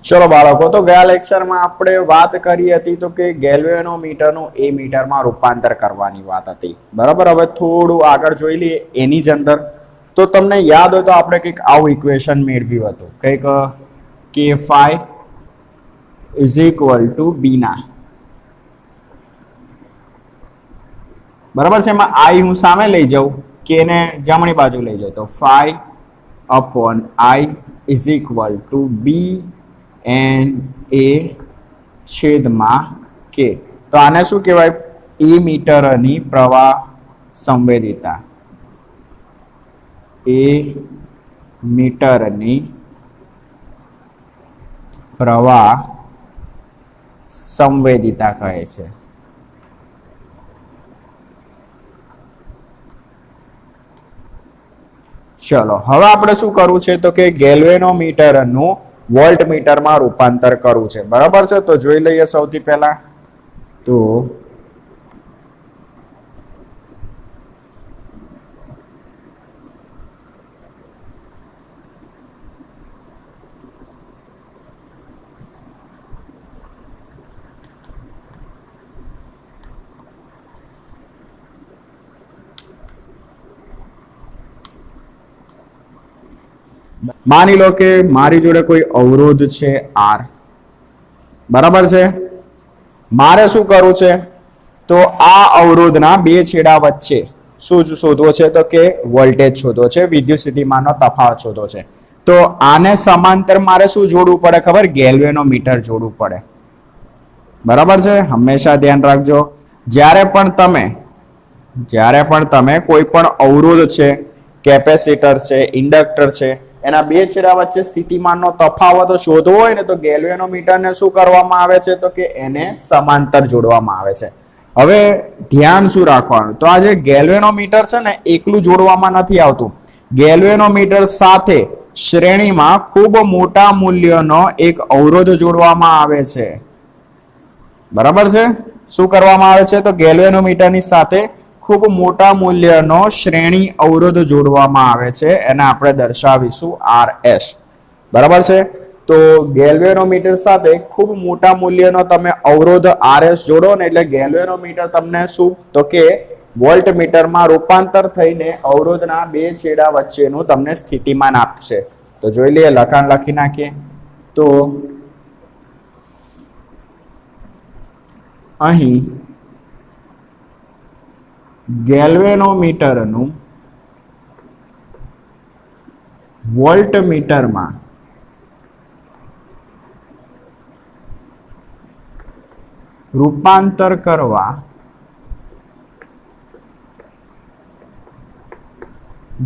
चलो बाळको, तो गया लेक्चर में आपणे बात करी हती तो के गेल्वेनोमीटरનું ए મીટરમાં રૂપાંતર કરવાની વાત હતી, બરાબર। હવે થોડું આગળ જોઈ લઈએ એની જ અંદર। તો તમને યાદ હોય તો આપણે કંઈક આવું ઇક્વેશન મેળવ્યું હતું, કંઈક k5 = b ના, બરાબર છે। એમાં i હું સામે લઈ જાઉં, k ને જમણી બાજુ લઈ જાઉં તો 5/i = b एन ए छेद में के। तो आने शू कहवाय? ए मीटरनी प्रवाह संवेदिता, ए मीटरनी प्रवाह संवेदिता कहे छे। चलो हवे आपणे शुं करवुं छे तो के गेल्वेनोमीटरनुं वोल्ट मीटर में रूपांतर करवुं छे, बराबर छे। तो जोई लईए सौथी पहेला तो मानी लो कि मारी जोड़े कोई अवरोध छे आर, बराबर छे। मारे शू करवुं छे तो आ अवरोधना बे छेड़ा वच्चे शू शोधवो छे तो के वोल्टेज शोधवो छे, विद्युत स्थितिमाननो तफावत शोधवो छे। तो आने समांतर मारे शू जोड़वुं पड़े खबर? गेल्वेनोमीटर जोड़वुं पड़े, बराबर छे। हमेशा ध्यान राखजो, ज्यारे पण तमे कोई पण अवरोध छे, केपेसिटर छे, इंडक्टर छे, एना बे छेड़ा वच्चे स्थितिमाननो तफावत शोधवो होय ने तो गेल्वेनोमीटरने शुं करवामां आवे छे तो के एने समांतर जोडवामां आवे छे। हवे ध्यान शुं राखवानुं? तो आ जे गेल्वेनोमीटर छे ने एकલું जोडवामां नथी आवतुं, गेल्वेनोमीटर साथे श्रेणीमां खूब मोटा मूल्यनो एक अवरोध जोडवामां आवे छे, बराबर छे। शुं करवामां आवे छे तो गेल्वेनोमीटरनी साथे खूब मोटा मूल्यनो श्रेणी अवरोध जोड़वामां आवे छे, एने आपणे दर्शावीशुं RS, बराबर छे। तो गेल्वेनोमीटर साथे खूब मोटा मूल्यनो तमे अवरोध RS जोड़ो ने એટલે गेल्वेनोमीटर तमने शुं तो के वोल्ट मीटर में रूपांतर थईने अवरोधना बे छेड़ा वच्चेनुं तमने स्थितिमान आपशे। तो जोई लईए, लखाण लखी नाखीए तो अहीं गेल्वेनोमीटरनुं वोल्ट मीटर में रूपांतर करवा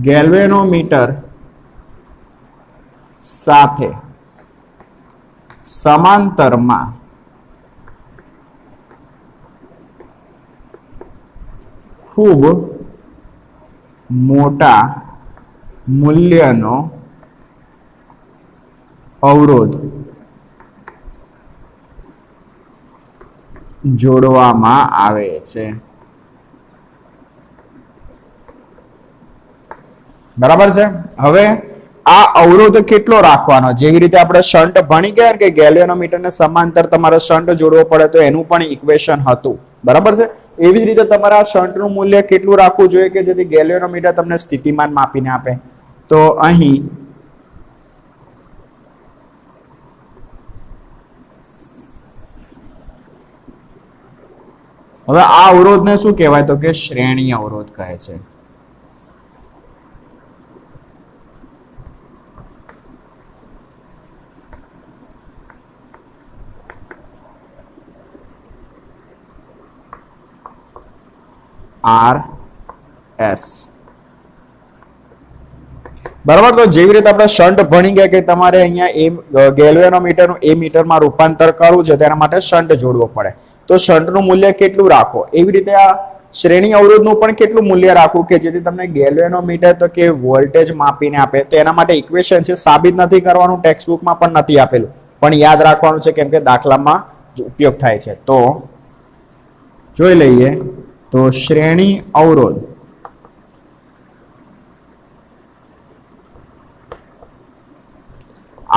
गेल्वेनोमीटर साथे समांतर में खूब मोटा मूल्यनो अवरोध जोड़वामां आवे छे, बराबर छे। हवे आ अवरोध केटलो राखवानो? जेवी रीते आपणे शंट भणी गया के गेल्वेनोमीटर ने समांतर तमारे शंट जोड़वो पड़े तो एनुं पण इक्वेशन हतुं, बराबर छे। एवी ज रीते तमारे आ शंटनुं मूल्य केटલું રાખવું જોઈએ કે જેથી ગેલ્વેનોમીટર તમને સ્થિતિમાન માપીને આપે? તો અહીં હવે આ અવરોધને શું કહેવાય તો કે શ્રેણી અવરોધ કહે છે। RS, बराबर। तो जेवी रीते आपणे शंट भणी गया के तमारे अहींया गेल्वेनोमीटरनुं ए मीटरमां रूपांतर करवुं छे तेना माटे शंट जोड़वो पड़े। तो शंटनुं मूल्य केटલું राखो? एवी रीते आ श्रेणी अवरोधनुं पण केटલું मूल्य राखવું કે જેથી તમને ગેલ્વેનોમીટર તો કે વોલ્ટેજ માપીને આપે? તો એના માટે ઇક્વેશન છે, સાબિત નથી કરવાનું, ટેક્સ્ટ બુકમાં પણ નથી આપેલું, પણ યાદ રાખવાનું છે કેમ કે દાખલામાં ઉપયોગ થાય છે। તો જોઈ લઈએ तो श्रेणी अवरोध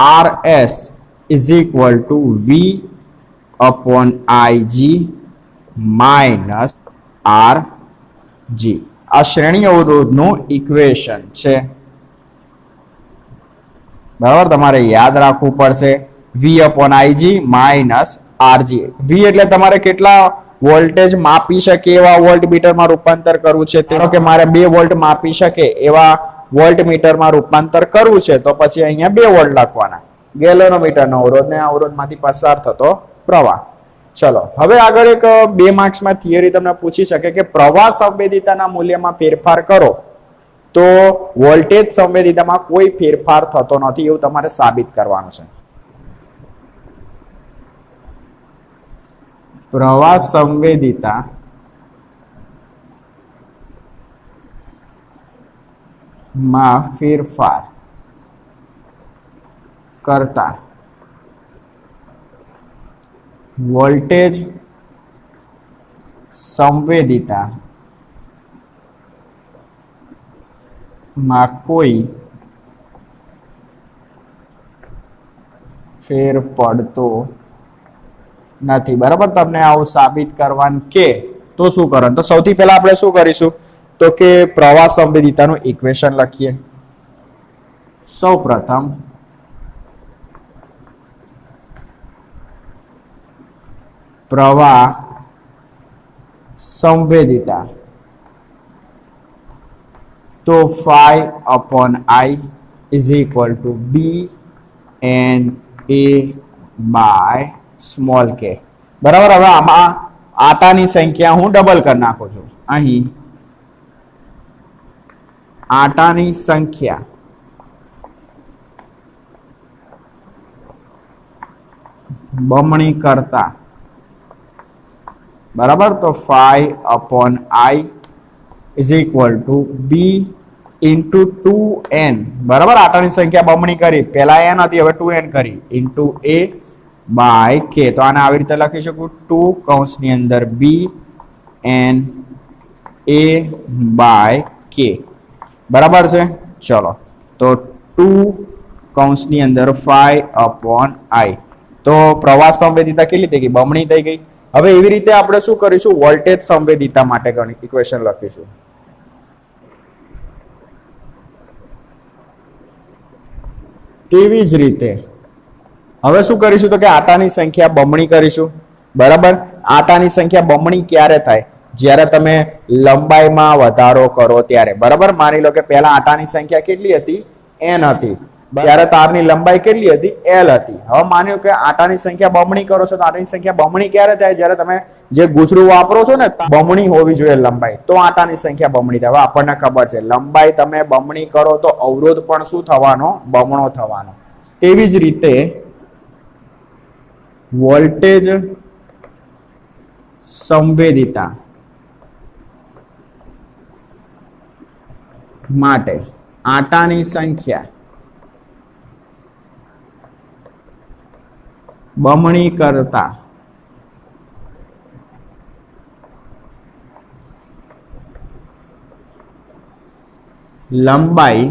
RS is equal to V upon IG minus R G. આ શ્રેણી અવરોધનું ઇક્વેશન છે. બરાબર, તમારે યાદ રાખવું પડશે V upon IG minus RG. V એટલે તમારે કેટલા વોલ્ટેજ માપી શકે એવા વોલ્ટમીટરમાં રૂપાંતર કરવું છે. તેનો કે મારે 2 વોલ્ટ માપી શકે એવા વોલ્ટમીટરમાં રૂપાંતર કરવું છે તો પછી અહીંયા 2 વોલ્ટ લખવાના. ગેલેનોમીટરનો અવરોધ ને અવરોધમાંથી પસાર થતો પ્રવાહ. ચલો હવે આગળ એક 2 માર્ક્સમાં થિયરી તમને પૂછી શકે કે પ્રવાહ સંવેદિતાના મૂલ્યમાં ફેરફાર કરો તો વોલ્ટેજ સંવેદિતામાં કોઈ ફેરફાર થતો નથી એવું તમારે સાબિત કરવાનું છે. પ્રવાહ સંવેદિતા માં ફેરફાર કરતા વોલ્ટેજ સંવેદિતા માં કોઈ ફેર પડતો નથી. બરાબર, તમને આવું સાબિત કરવાનું કે તો શું કરવાનું? તો સૌથી પહેલા આપણે શું કરીશું તો કે પ્રવાહ સંવેદિતાનું ઇક્વેશન લખીએ. સૌ પ્રથમ પ્રવાહ સંવેદિતા તો phi upon I is equal to B N A by small k. બરાબર, હવે આમાં આટાની સંખ્યા હું ડબલ કરી નાખું છું. અહીં આટાની સંખ્યા બમણી કરતા. બરાબર, તો phi upon I is equal to B into 2n. બરાબર, આટાની સંખ્યા બમણી કરી, પહેલા n હતી હવે 2n કરી, into a by k. તો આને આવી રીતે લખી શકું 2 કૌંસની અંદર B n a by k. બરાબર છે. ચલો તો 2 કૌંસની અંદર phi upon I. તો પ્રવાહ સંવેદિતા કેટલી થઈ ગઈ? બમણી થઈ ગઈ. હવે એવી રીતે આપણે શું કરીશું? વોલ્ટેજ સંવેદિતા માટે ઇક્વેશન લખીશું. તેવી જ રીતે હવે શું કરીશું તો કે આટાની સંખ્યા બમણી કરીશું. બરાબર, આટાની સંખ્યા બમણી ક્યારે થાય? જ્યારે તમે લંબાઈમાં વધારો કરો ત્યારે. બરાબર, માની લો કે પહેલા આટાની સંખ્યા કેટલી હતી? n હતી. ત્યારે તારની લંબાઈ કેટલી હતી? l હતી. હવે માન્યું કે આટાની સંખ્યા બમણી કરો છો તો આટાની સંખ્યા બમણી ક્યારે થાય? જ્યારે તમે જે ગુજરું વાપરો છો ને બમણી હોવી જોઈએ લંબાઈ, તો આટાની સંખ્યા બમણી થાય. હવે આપણને ખબર છે લંબાઈ તમે બમણી કરો તો અવરોધ પણ શું થવાનો? બમણો થવાનો. તેવી જ રીતે વોલ્ટેજ સંવેદિતા માટે આટાની સંખ્યા બમણી કરતા લંબાઈ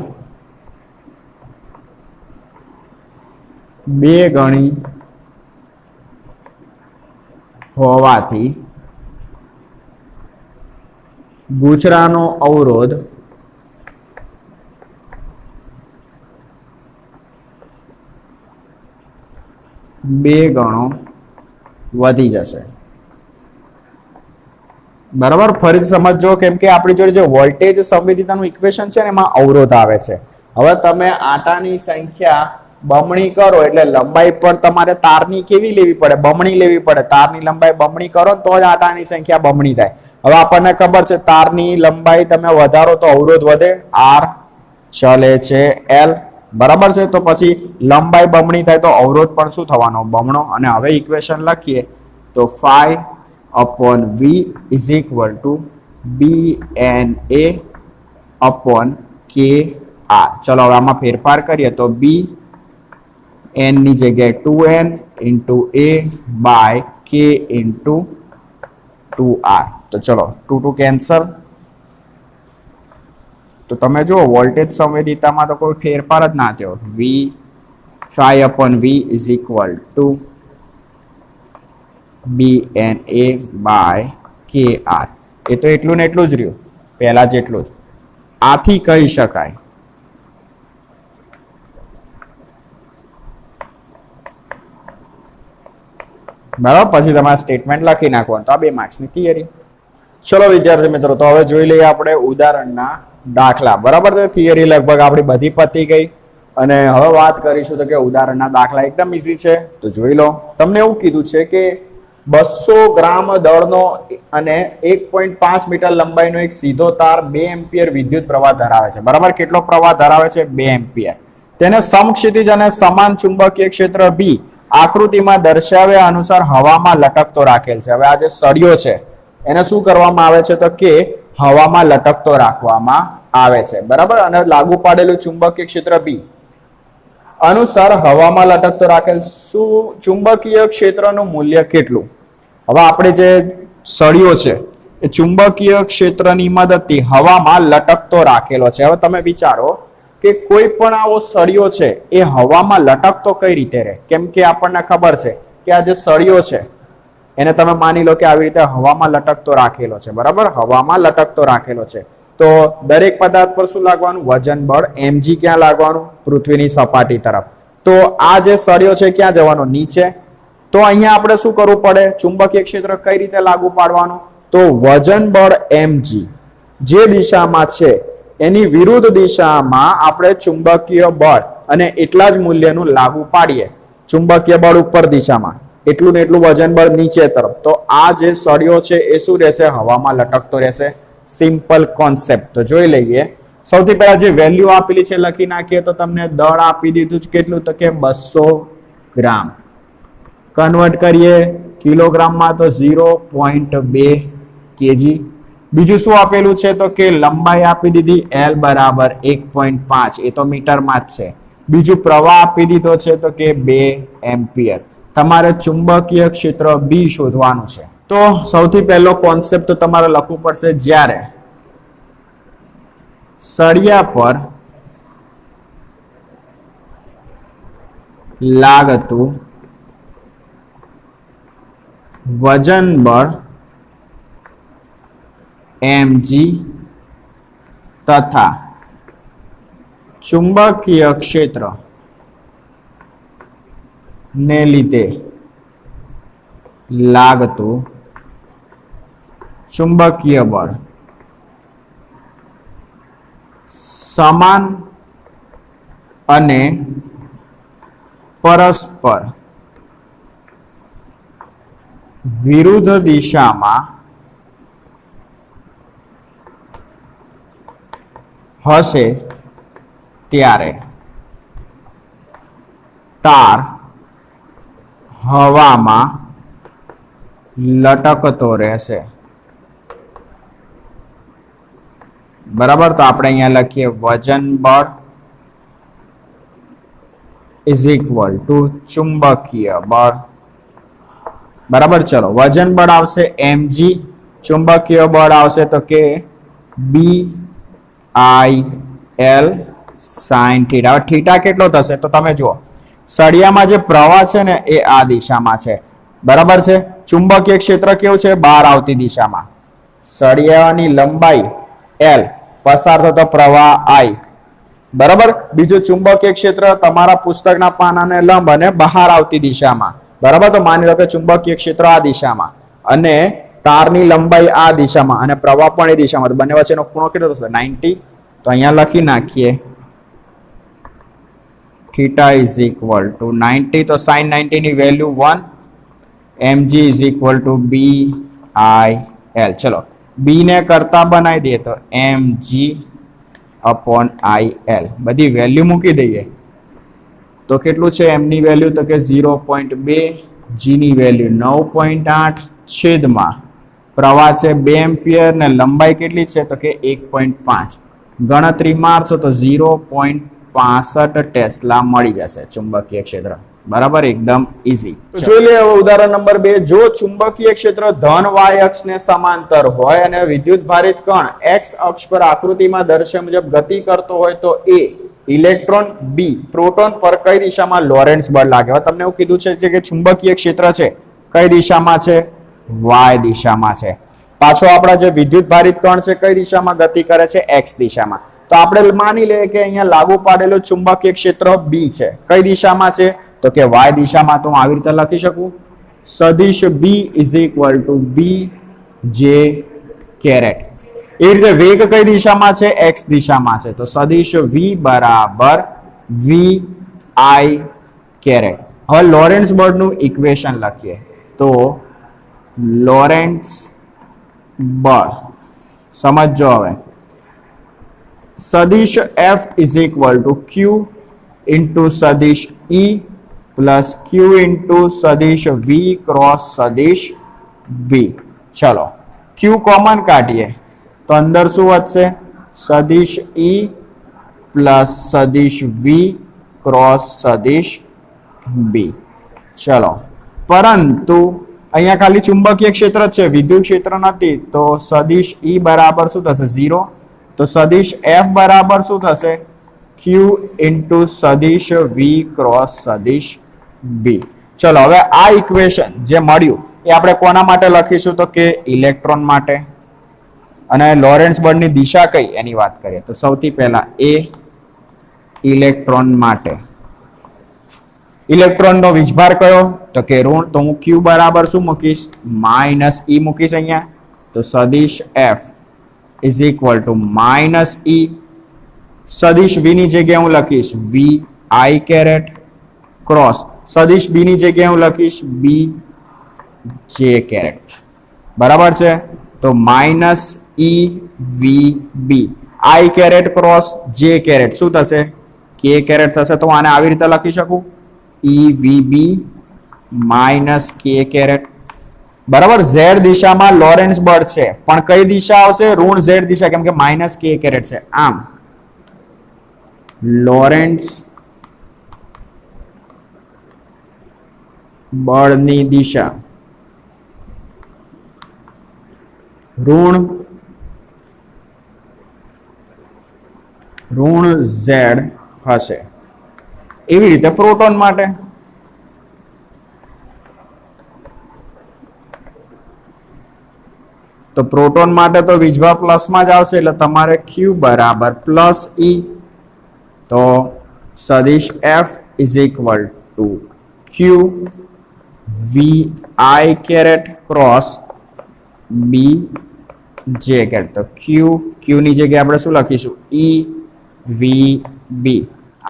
2 ગણી હોવાથી ગુચરાનો અવરોધ બે ગણો વધી જશે. બરાબર, ફરીથી સમજો, કેમ કે આપણી જોડે જે વોલ્ટેજ સંવેદિતાનું ઇક્વેશન છે ને એમાં અવરોધ આવે છે. હવે તમે આટાની સંખ્યા બમણી કરો એટલે લંબાઈ પણ તમારે તારની કેવી લેવી પડે? બમણી લેવી પડે. તારની લંબાઈ બમણી કરો તો જ આટાની સંખ્યા બમણી થાય. હવે આપણને ખબર છે તારની લંબાઈ તમે વધારો તો અવરોધ વધે, R ચલે છે L. બરાબર છે, તો પછી લંબાઈ બમણી થાય તો અવરોધ પણ શું થવાનો? બમણો. અને હવે ઇક્વેશન લખીએ તો phi upon V is equal to BNA upon KR. ચલો હવે આમાં ફેરફાર કરીએ તો B n ની જગ્યાએ 2n into A by K into 2R. તો ચલો 2 કેન્સલ. તો તમે જુઓ વોલ્ટેજ સંવેદિતામાં તો કોઈ ફેરફાર જ ના થયો. V phi/v is equal to BNA/KR. એ તો એટલું ને એટલું જ રહ્યું, પહેલા જેટલું જ. આથી કહી શકાય બરાબર. પછી તમારે સ્ટેટમેન્ટ લખી નાખવાનું. તો આ 2 માર્ક્સની થિયરી. ચલો વિદ્યાર્થી મિત્રો, તો હવે જોઈ લઈએ આપણે ઉદાહરણના દાખલા. બરાબર છે, થિયરી લગભગ આપણી બધી પતી ગઈ અને હવે વાત કરીશું તો કે ઉદાહરણના દાખલા એકદમ ઈઝી છે. તો જોઈ લો. તમને એવું કીધું છે કે 200 ગ્રામ દળનો અને 1.5 મીટર લંબાઈનો એક સીધો તાર 2 એમ્પિયર વિદ્યુત પ્રવાહ ધરાવે છે. બરાબર, કેટલો પ્રવાહ ધરાવે છે? 2 એમ્પિયર. તેને સમક્ષિતિજ અને સમાન ચુંબકીય ક્ષેત્ર બી આકૃતિમાં દર્શાવ્યા અનુસાર હવામાં લટકતો રાખેલ છે. હવે આ જે સળિયો છે એને શું કરવામાં આવે છે તો કે હવામાં લટકતો રાખવામાં આવે છે. બરાબર, અને લાગુ પાડેલું ચુંબકીય ક્ષેત્ર બી અનુસાર હવામાં લટકતો રાખેલ ચુંબકીય ક્ષેત્રનું મૂલ્ય કેટલું? હવે આપણે જે સળિયો છે એ ચુંબકીય ક્ષેત્રની મદદથી હવામાં લટકતો રાખેલો છે. હવે તમે વિચારો કે કોઈ પણ આવો સળિયો છે એ હવામાં લટકતો કઈ રીતે રહે? કેમ કે આપણને ખબર છે કે આ જે સળિયો છે એને તમે માની લો કે આવી રીતે હવામાં લટકતો રાખેલો છે. બરાબર, હવામાં લટકતો રાખેલો છે. તો દરેક પદાર્થ પર શું લાગવાનું? વજન બળ mg. ક્યાં લાગવાનું? પૃથ્વીની સપાટી તરફ. તો આ જે સળિયો છે ક્યાં જવાનો? નીચે. તો અહીંયા આપણે શું કરવું પડે? ચુંબકીય ક્ષેત્ર કઈ રીતે લાગુ પાડવાનું? તો વજન બળ mg જે દિશામાં છે એની વિરુદ્ધ દિશામાં આપણે ચુંબકીય બળ અને એટલા જ મૂલ્યનું લાગુ પાડીએ. ચુંબકીય બળ ઉપર દિશામાં, એટલું ને એટલું વજન બળ નીચે તરફ. તો આ જે સળિયો છે એ શું રહેશે? હવામાં લટકતો રહેશે. Simple concept. તો જોઈ લઈએ. સૌથી પહેલા જે વેલ્યુ આપેલી છે લખી નાખીએ. તો તમને દળ આપી દીધું છે કેટલું? તો કે 200 ગ્રામ. કન્વર્ટ કરીએ કિલોગ્રામમાં તો 0.2 kg. બીજું શું આપેલું છે તો કે લંબાઈ આપી દીધી L બરાબર 1.5. એ તો મીટરમાં જ છે. બીજું પ્રવાહ આપી દીધો છે તો કે 2 એમ્પિયર. તમારે ચુંબકીય ક્ષેત્ર બી શોધવાનું છે. તો સૌથી પહેલો કોન્સેપ્ટ તમારે લખવું પડશે. જ્યારે સળિયા પર લાગતું વજન બળ mg તથા ચુંબકીય ક્ષેત્ર ને લીધે લાગતું ચુંબકીય બળ સમાન અને પરસ્પર વિરુદ્ધ દિશામાં હશે ત્યારે તાર હવામાં લટકતો રહેશે. બરાબર, તો આપણે અહીંયા લખીએ વજન બળ ઇઝ ઇક્વલ ટુ ચુંબકીય બળ. બરાબર, ચલો વજન બળ આવશે mg, ચુંબકીય બળ આવશે તો કે BIL sin થીટા. હવે થીટા કેટલો થશે તો તમે જુઓ, સળિયામાં જે પ્રવાહ છે ને એ આ દિશામાં છે. બરાબર છે. ચુંબકીય ક્ષેત્ર કેવું છે? બહાર આવતી દિશામાં. સળિયાની લંબાઈ L, પસાર થતો પ્રવાહ I. બરાબર. બીજું ચુંબકીય ક્ષેત્ર તમારા પુસ્તકના પાનાને લંબ અને બહાર આવતી દિશામાં. બરાબર, તો માની લો કે ચુંબકીય ક્ષેત્ર આ દિશામાં અને તારની લંબાઈ આ દિશામાં અને પ્રવાહ પણ એ દિશામાં. તો બંને વચ્ચેનો ખૂણો કેટલો થશે? 90. તો અહીંયા લખી નાખીએ થીટા ઇઝ ઇક્વલ ટુ 90. તો sin 90 ની value 1. mg is equal two BIL. ચલો બી ને કરતા બનાવી દઈએ તો mg upon IL. બધી વેલ્યુ મૂકી દઈએ તો કેટલું છે m ની વેલ્યુ? તો કે 0.2, g ની વેલ્યુ 9.8, છેદમાં પ્રવાહ છે 2 એમ્પિયર ને લંબાઈ કેટલી છે તો કે 1.5. ગણતરી મારશો તો 0.65 ટેસ્લા મળી જશે ચુંબકીય ક્ષેત્ર. બરાબર, એકદમ ઈઝી. જોઈ લઈએ હવે ઉદાહરણ નંબર 2. જો ચુંબકીય ક્ષેત્ર ધન y અક્ષને સમાંતર હોય અને વિદ્યુત ભારિત કણ x અક્ષ પર આકૃતિમાં દર્શાવ્યા મુજબ ગતિ કરતો હોય તો A ઇલેક્ટ્રોન બી પ્રોટોન પર કઈ દિશામાં લોરેન્સ બળ લાગે? હવે તમને એવું કીધું છે કે ચુંબકીય ક્ષેત્ર છે કઈ દિશામાં છે? વાય દિશામાં છે. પાછો આપણા જે વિદ્યુત ભારિત કણ છે કઈ દિશામાં ગતિ કરે છે? એક્સ દિશામાં. તો આપણે માની લઈએ કે અહીંયા લાગુ પાડેલું ચુંબકીય ક્ષેત્ર બી છે. કઈ દિશામાં છે? તો કે વાય દિશામાં. તો હું આવી રીતે લખી શકું સદિશ B is equal two B J caret. એ રીતે વેગ કઈ દિશામાં છે? એક્સ દિશામાં છે. તો સદિશ વી બરાબર વી આઈ કેરેટ. હવે લોરેન્સ બળનું ઇક્વેશન લખીએ તો લોરેન્સ બળ સમજો હવે સદિશ F is equal to Q into સદિશ ઈ પ્લસ ક્યુ ઇન્ટુ સદિશ વી ક્રોસ સદિશ બી. ચલો ક્યુ કોમન કાઢીએ તો અંદર શું વધશે? સદિશ ઈ પ્લસ સદિશ વી ક્રોસ સદિશ બી. ચલો પરંતુ અહીંયા ખાલી ચુંબકીય ક્ષેત્ર છે, વિદ્યુત ક્ષેત્ર નથી. તો સદિશ ઈ બરાબર શું થશે? 0. તો સદિશ એફ બરાબર શું થશે? ક્યુ ઇન્ટુ સદિશ વી ક્રોસ સદિશ બી. ચલો હવે આ ઇક્વેશન જે મળ્યું એ આપણે કોના માટે લખીશું? તો કે ઇલેક્ટ્રોન માટે. અને લોરેન્સ બળની દિશા કઈ એની વાત કરીએ તો સૌથી પહેલા એ ઇલેક્ટ્રોન માટે. ઇલેક્ટ્રોનનો વીજભાર કયો? તો કે ઋણ. તો હું ક્યુ બરાબર શું મૂકીશ? માઇનસ ઈ મૂકીશ અહીંયા. તો સદિશ F is equal to minus E. સદિશ વી ની જગ્યાએ હું લખીશ વી આઈ કેરેટ ક્રોસ સદિશ બી ની જગ્યાએ હું લખીશ બી જે કેરેટ. બરાબર છે. તો minus E V B I caret cross J caret શું થશે? કે કેરેટ થશે. તો આને આવી રીતે લખી શકું ઈ વી બી માઇનસ કે કેરેટ. બરાબર. ઝેડ દિશામાં લોરેન્સ બળ છે પણ કઈ દિશા આવશે? ઋણ ઝેડ દિશા, કેમ કે માઇનસ કે કેરેટ છે. આમ લોરેન્સ બળની દિશા ઋણ ઝેડ હશે. એવી રીતે પ્રોટોન માટે તો પ્રોટોન માટે તો વીજભાર પ્લસમાં જ આવશે એટલે તમારે ક્યુ બરાબર પ્લસ ઈ. તો સદિશ F is equal to Q V I caret cross B J caret. તો ક્યુ ની જગ્યાએ આપણે શું લખીશું? E V B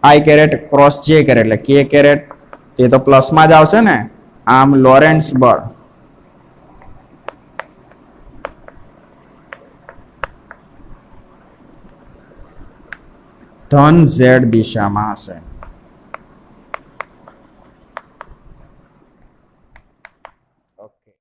I caret cross J caret એટલે કે કેરેટ. તે તો પ્લસમાં જ આવશે ને. આમ લોરેન્સ બળ ધન ઝેડ દિશામાં હશે.